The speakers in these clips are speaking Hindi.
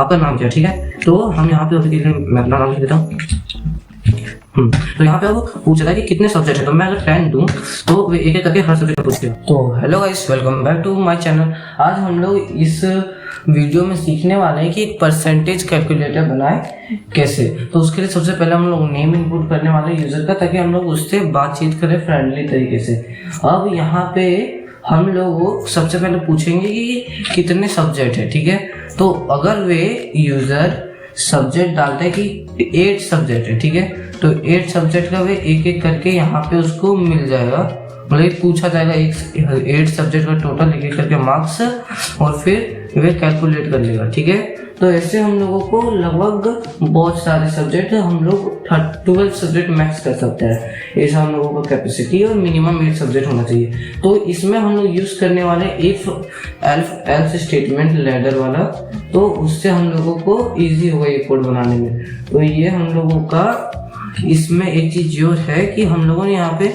आपका नाम क्या है, ठीक है। तो हम यहाँ पे अभी के लिए मैं अपना नाम लिख देता हूँ। तो यहाँ पे अब पूछ रहा है कि कितने सब्जेक्ट है, तो मैं अगर 10 दूं तो वे एक एक करके हर सब्जेक्ट पूछते हैं। तो hello guys, welcome back to my channel. आज हम लोग इस वीडियो में सीखने वाले हैं कि एक परसेंटेज कैलकुलेटर बनाए कैसे। तो उसके लिए सबसे पहले हम लोग नेम इनपुट करने वाले यूजर का, ताकि हम लोग उससे बातचीत करें फ्रेंडली तरीके से। अब यहाँ पे हम लोग सबसे पहले पूछेंगे कि कितने सब्जेक्ट है, ठीक है। तो अगर वे यूजर सब्जेक्ट डालते हैं कि 8 सब्जेक्ट है, ठीक है, तो 8 सब्जेक्ट का वे एक एक करके यहाँ पे उसको मिल जाएगा, मतलब पूछा जाएगा 8 सब्जेक्ट का टोटल एक एक करके मार्क्स, और फिर वे कैलकुलेट कर लेगा, ठीक है। तो ऐसे हम लोगों को लगभग बहुत सारे सब्जेक्ट हम लोग 12 सब्जेक्ट मैक्स कर सकते हैं। ऐसा हम लोगों का कैपेसिटी और मिनिमम 8 सब्जेक्ट होना चाहिए। तो इसमें हम लोग यूज करने वाले इफ एल्स स्टेटमेंट लैडर वाला, तो उससे हम लोगों को इजी होगा ये कोड बनाने में। तो ये हम लोगों का इसमें एक चीज जो है कि हम लोगों ने यहाँ पे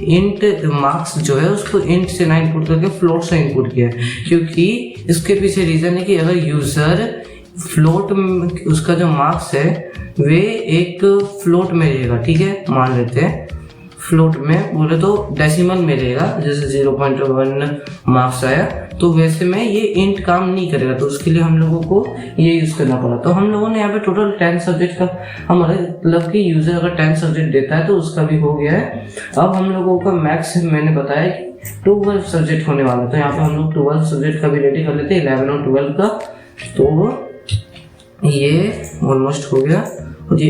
इंट मार्क्स जो है उसको इंट से ना इनपुट करके फ्लोट से इनपुट किया है, क्योंकि इसके पीछे रीजन है कि अगर यूजर फ्लोट में उसका जो मार्क्स है वे एक फ्लोट में रहेगा, ठीक है। मान लेते हैं फ्लोट में बोले तो डेसिमल में रहेगा, जैसे 0.1 मार्क्स आया, तो वैसे में ये इंट काम नहीं करेगा। तो उसके लिए हम लोगों को ये यूज करना पड़ा। तो हम लोगों ने यहाँ पे टोटल 10 सब्जेक्ट का, हमारे मतलब कि यूजर अगर 10 सब्जेक्ट देता है तो उसका भी हो गया है। अब हम लोगों का मैक्स मैंने बताया कि 12 सब्जेक्ट होने वाला, तो यहाँ पे हम लोग 12 सब्जेक्ट का भी रेडी कर लेते हैं, 11 और 12 का। तो ये ऑलमोस्ट हो गया जी,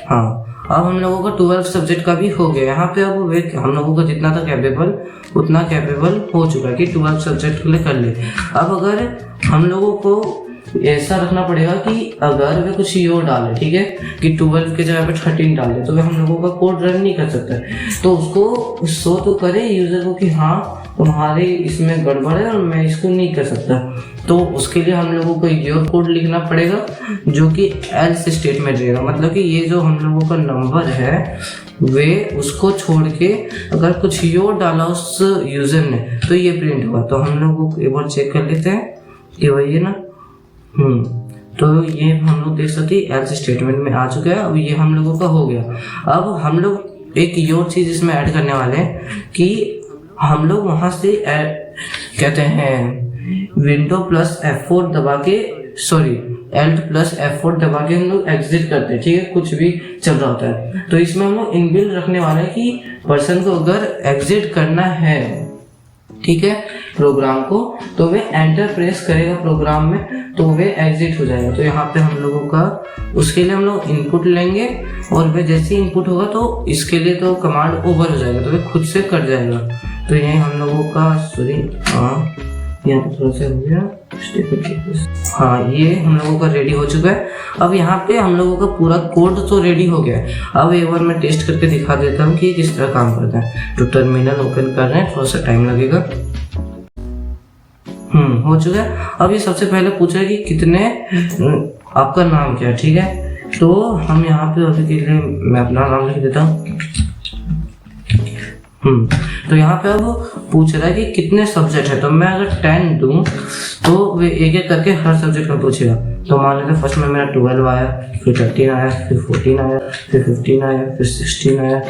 हाँ। अब हम लोगों का 12 सब्जेक्ट का भी हो गया। यहाँ पे अब वे हम लोगों को जितना था कैपेबल उतना कैपेबल हो चुका है कि 12 सब्जेक्ट के लिए कर ले। अब अगर हम लोगों को ऐसा रखना पड़ेगा कि अगर वे कुछ और डाले, ठीक है, कि 12 के जगह पे 13 डाले, तो वे हम लोगों का कोड रन नहीं कर सकता। तो उसको शो तो करे यूजर को कि हाँ तुम्हारे इसमें गड़बड़ है और मैं इसको नहीं कर सकता। तो उसके लिए हम लोगों को एक और कोड लिखना पड़ेगा जो कि एल्स स्टेटमेंट रहेगा, मतलब कि ये जो हम लोगों का नंबर है वे उसको छोड़ के अगर कुछ और डाला उस यूजर ने तो ये प्रिंट हुआ। तो हम लोगों को एक बार चेक कर लेते हैं कि वही है ना। तो ये हम लोग देख सकते हैं एल्स स्टेटमेंट में आ चुका है। अब ये हम लोगों का हो गया। अब हम लोग एक और चीज इसमें ऐड करने वाले हैं कि हम लोग वहां से कहते हैं विंडो प्लस F4 दबा के, सॉरी Alt प्लस F4 दबा के हम लोग एग्जिट करते हैं, ठीक है, कुछ भी चल रहा होता है। तो इसमें हम लोग इनबिल्ट रखने वाले हैं कि पर्सन को अगर एग्जिट करना है, ठीक है, प्रोग्राम को, तो वे एंटर प्रेस करेगा प्रोग्राम में तो वे एग्जिट हो जाएगा। तो यहाँ पे हम लोगों का उसके लिए हम लोग इनपुट लेंगे और वे जैसे इनपुट होगा तो इसके लिए तो कमांड ओवर हो जाएगा, तो वे खुद से कट जाएगा। तो ये हम लोगों का, सॉरी हाँ यहाँ पे थोड़ा सा हो गया, हाँ ये हम लोगों का रेडी हो चुका है। अब यहाँ पे हम लोगों का पूरा कोड तो रेडी हो गया है। अब एक बार मैं टेस्ट करके दिखा देता हूँ कि किस तरह काम करता है। तो टर्मिनल ओपन कर रहे हैं, थोड़ा सा टाइम लगेगा। हो चुका है। अब ये सबसे पहले पूछा है कि कितने, आपका नाम क्या है, ठीक है। तो हम यहाँ पे अभी के लिए मैं अपना नाम लिख देता हूँ। तो यहाँ पे अब पूछ रहा है कि कितने सब्जेक्ट है, तो मैं अगर 10 दूं तो वे एक एक करके हर सब्जेक्ट का पूछेगा। तो मान लेते फर्स्ट में मेरा 12 आया, फिर 13 आया, फिर 14 आया, फिर 15 आया, फिर 16 आया,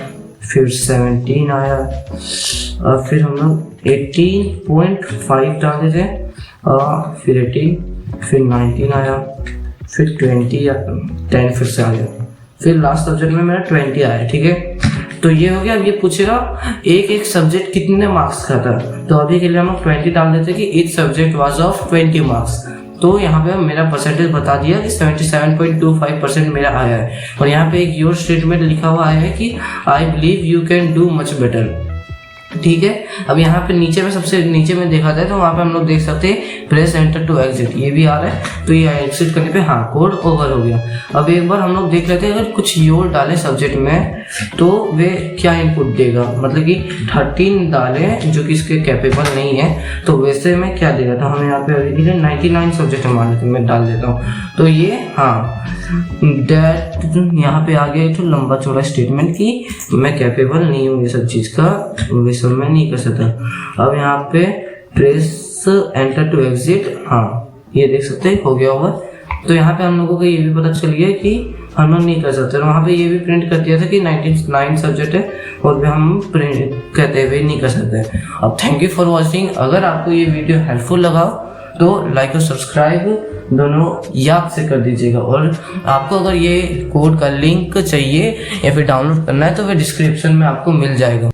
फिर 17 आया, और फिर हम लोग 18.5 डाले थे, फिर 18, फिर 19 आया, फिर 20 या 10 फिर से आ गया, फिर लास्ट सब्जेक्ट में मेरा 20 आया, ठीक है। तो ये हो गया। अब ये पूछेगा एक एक सब्जेक्ट कितने मार्क्स का था, तो अभी के लिए हम लोग 20 डाल देते कि each subject was of 20 marks. तो यहाँ पे मेरा परसेंटेज बता दिया कि 77.25% मेरा आया है। और यहाँ पे एक योर स्टेटमेंट लिखा हुआ आया है कि I believe you can do much better, ठीक है। अब यहाँ पे नीचे में, सबसे नीचे में देखा जाए तो वहाँ पे हम लोग देख सकते हैं प्रेस एंटर टू एग्जिट, ये भी आ रहा है। तो ये एग्जिट करने पे हाँ कोड ओवर हो गया। अब एक बार हम लोग देख लेते हैं अगर कुछ योर डाले सब्जेक्ट में तो वे क्या इनपुट देगा, मतलब कि 13 डाले जो कि इसके कैपेबल नहीं है तो वैसे में क्या देगा। तो हमें यहाँ पे अभी के लिए 99 सब्जेक्ट मान लेते हैं, मैं डाल देता हूँ। तो ये हाँ दैट यहाँ पे आ गया एक तो लंबा चौड़ा स्टेटमेंट कि मैं कैपेबल नहीं हूँ ये सब चीज का, वे सब मैं नहीं कर सकता। अब यहाँ पे प्रेस एंटर टू एग्जिट, हाँ ये देख सकते हैं हो गया होगा। तो यहाँ पे हम लोगों को ये भी पता चल गया कि हम लोग नहीं कर सकते। और वहाँ पे ये भी प्रिंट कर दिया था कि 99 सब्जेक्ट है और भी हम प्रिंट कहते हुए नहीं कर सकते। अब थैंक यू फॉर वॉचिंग। अगर आपको ये वीडियो हेल्पफुल लगा तो लाइक और सब्सक्राइब दोनों याद से कर दीजिएगा। और आपको अगर ये कोड का लिंक चाहिए या फिर डाउनलोड करना है तो वह डिस्क्रिप्शन में आपको मिल जाएगा।